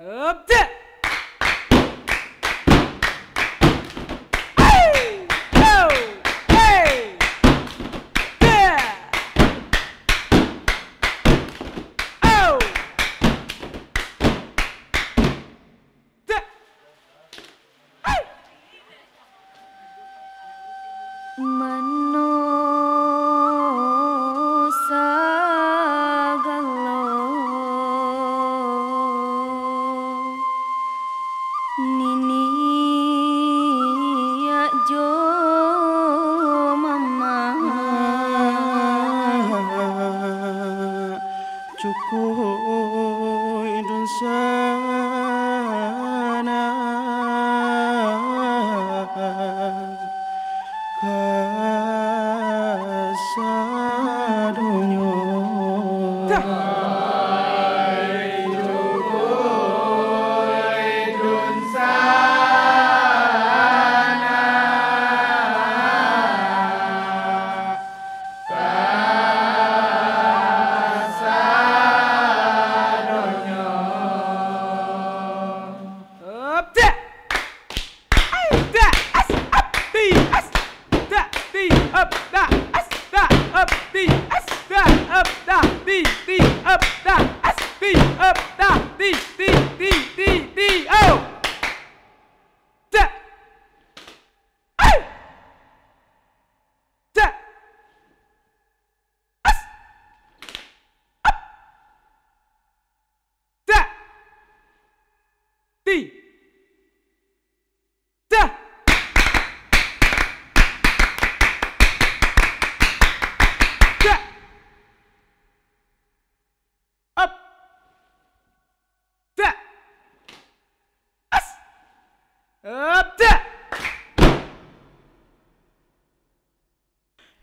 ابدأ.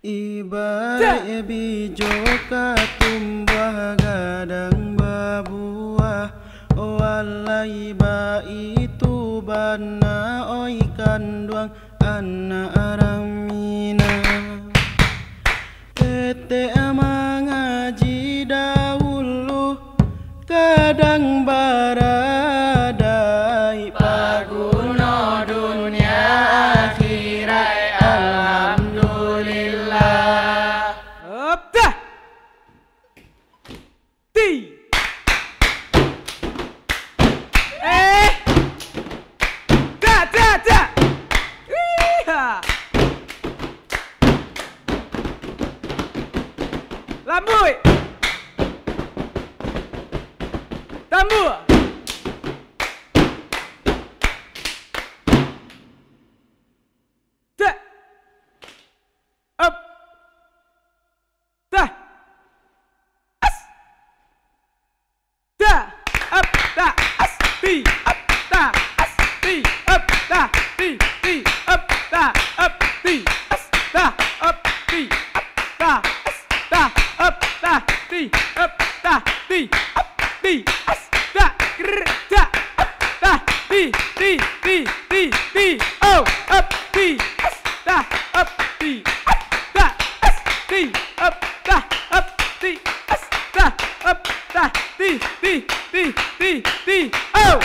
Ibarat bijo katumbah gadang babuah, walai ba itu bana oi kanduang anak aramina. Tete mengaji dahulu kadang baradai paguna dunia akhirat. Lambui, tambu, ta, up, ta, as, ta, up, ta, as, ti, up, ta, as, ti, up, ta, ti, up, ta, up, ti, as, ta, up, ti, up, ta, as, ta, up, ta, ti, up, ta, ti, up, ti, as, ta, grr, ta, up, ta, ti, oh, up, ti, as, ta, up, ti, as, ti, up, ta, as, ta, up, ta, ti, oh,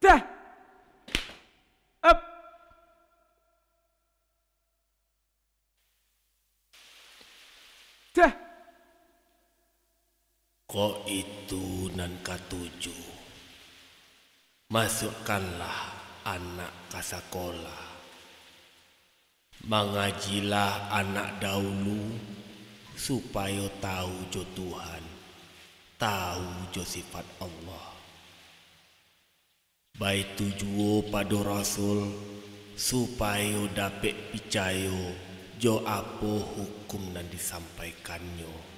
ta, up. Kok itu nan katujuh, masukkanlah anak ke sekolah, mengajilah anak dahulu supaya tahu jo Tuhan, tahu jo sifat Allah. Baik tujuo pada Rasul supaya dapat percaya jo apa hukum nan disampaikannya.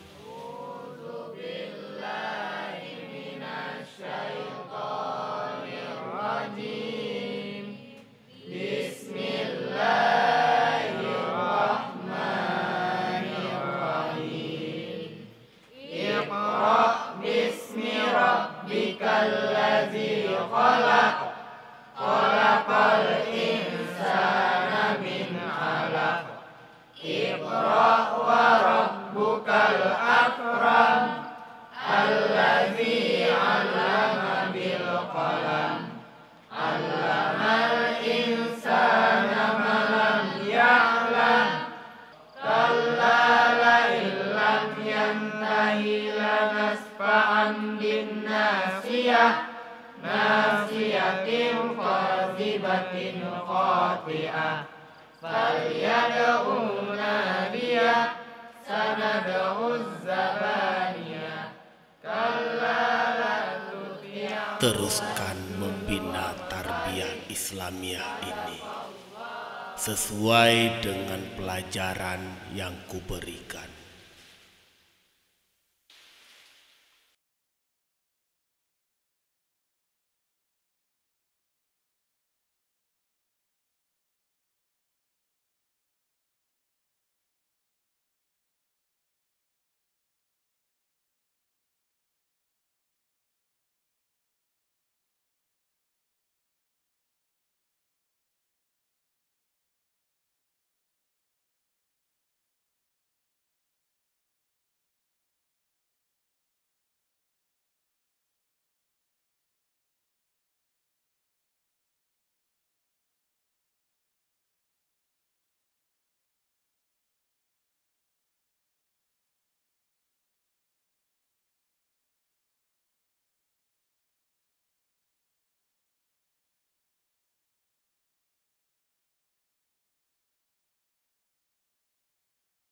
Iqra wa rabbuka teruskan membina tarbiyah Islamiah ini sesuai dengan pelajaran yang kuberikan.